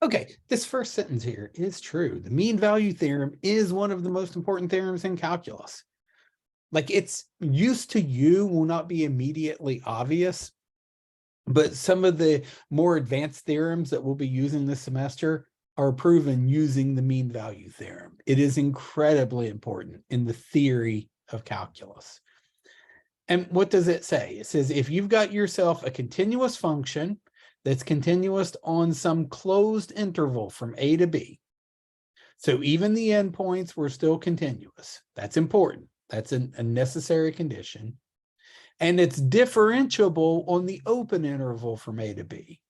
Okay, this first sentence here is true. The mean value theorem is one of the most important theorems in calculus. Like, its use to you will not be immediately obvious, but some of the more advanced theorems that we'll be using this semester are proven using the mean value theorem. It is incredibly important in the theory of calculus. And what does it say? It says if you've got yourself a continuous function that's continuous on some closed interval from A to B, so even the endpoints were still continuous. That's important. That's a necessary condition. And it's differentiable on the open interval from A to B.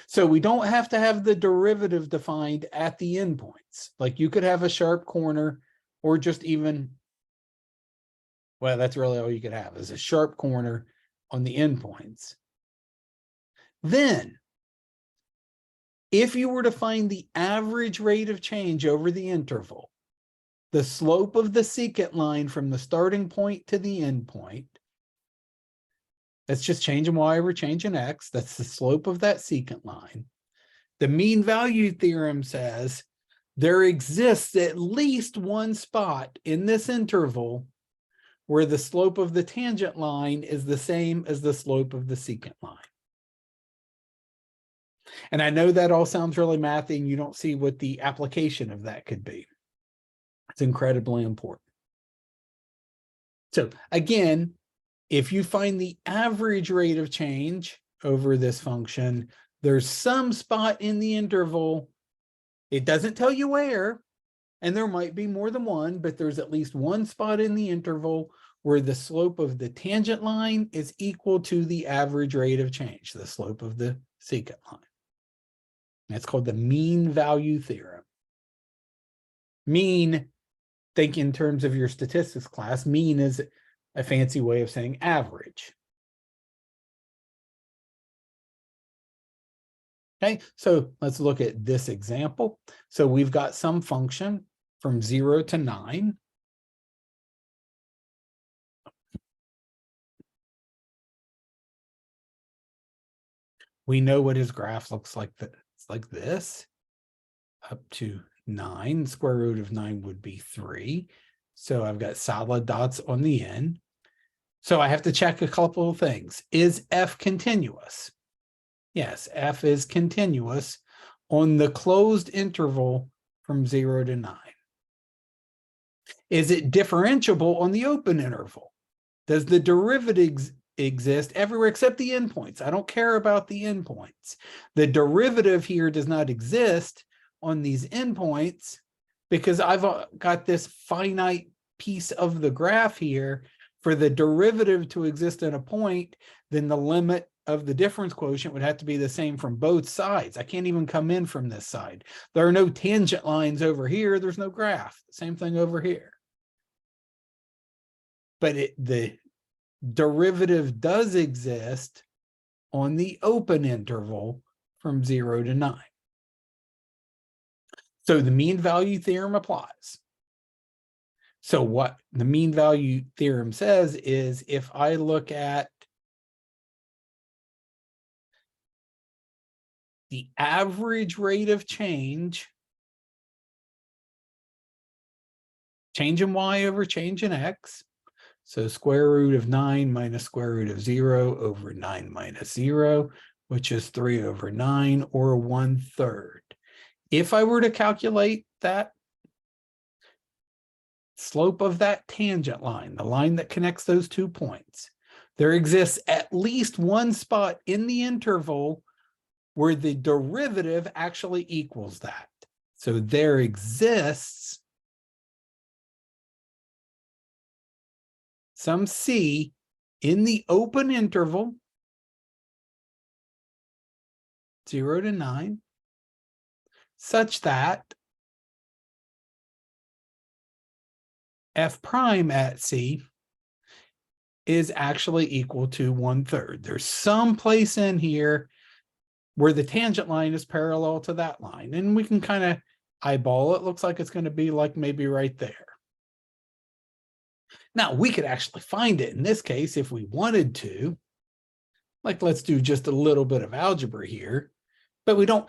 So we don't have to have the derivative defined at the endpoints. Like, you could have a sharp corner, or just even, well, that's really all you could have, is a sharp corner on the endpoints. Then, if you were to find the average rate of change over the interval, the slope of the secant line from the starting point to the end point, that's just change in y over change in x. That's the slope of that secant line. The mean value theorem says there exists at least one spot in this interval where the slope of the tangent line is the same as the slope of the secant line. And I know that all sounds really mathy, and you don't see what the application of that could be. It's incredibly important. So again, if you find the average rate of change over this function, there's some spot in the interval. It doesn't tell you where, and there might be more than one, but there's at least one spot in the interval where the slope of the tangent line is equal to the average rate of change, the slope of the secant line. That's called the mean value theorem. Mean, think in terms of your statistics class, mean is a fancy way of saying average. Okay, so let's look at this example. So we've got some function from 0 to 9. We know what his graph looks like. It's like this, up to 9. Square root of 9 would be 3. So I've got solid dots on the end. So I have to check a couple of things. Is f continuous? Yes, f is continuous on the closed interval from 0 to 9. Is it differentiable on the open interval? Does the derivative exist everywhere except the endpoints? I don't care about the endpoints. The derivative here does not exist on these endpoints because I've got this finite piece of the graph here. For the derivative to exist at a point, then the limit of the difference quotient would have to be the same from both sides. I can't even come in from this side. There are no tangent lines over here. There's no graph. Same thing over here. But the derivative does exist on the open interval from 0 to 9. So the mean value theorem applies. So what the mean value theorem says is if I look at the average rate of change in y over change in x, so square root of 9 minus square root of 0 over 9 minus 0, which is 3 over 9, or 1/3. If I were to calculate that slope of that tangent line, the line that connects those 2 points, there exists at least one spot in the interval where the derivative actually equals that. So there exists some c in the open interval 0 to 9 such that f prime at c is actually equal to 1/3. There's some place in here where the tangent line is parallel to that line, and we can kind of eyeball it. Looks like it's going to be like maybe right there. Now, we could actually find it in this case if we wanted to. Like, let's do just a little bit of algebra here, but we don't.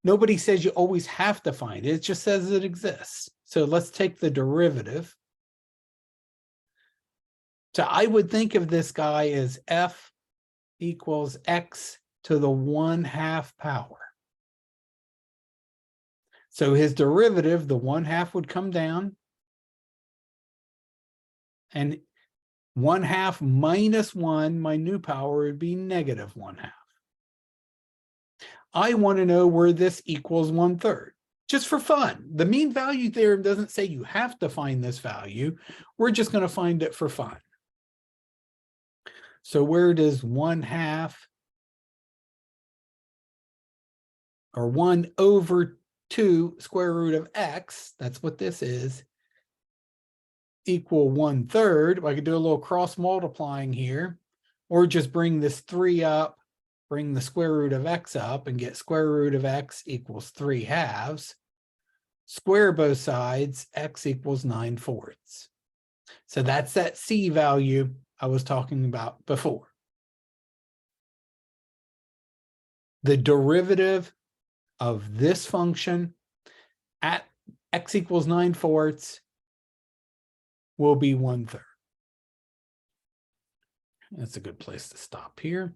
Nobody says you always have to find it. It just says it exists. So let's take the derivative. So I would think of this guy as f equals x to the 1/2 power. So his derivative, the 1/2 would come down, and 1/2 minus 1, my new power would be negative 1/2. I want to know where this equals 1/3, just for fun. The mean value theorem doesn't say you have to find this value. We're just going to find it for fun. So where does 1/2 or 1/2 square root of x, that's what this is, equal 1/3? I could do a little cross multiplying here, or just bring this 3 up, bring the square root of x up, and get square root of x equals 3/2. Square both sides, x equals 9/4. So that's that c value I was talking about before. The derivative of this function at x equals 9/4 will be 1/3. That's a good place to stop here.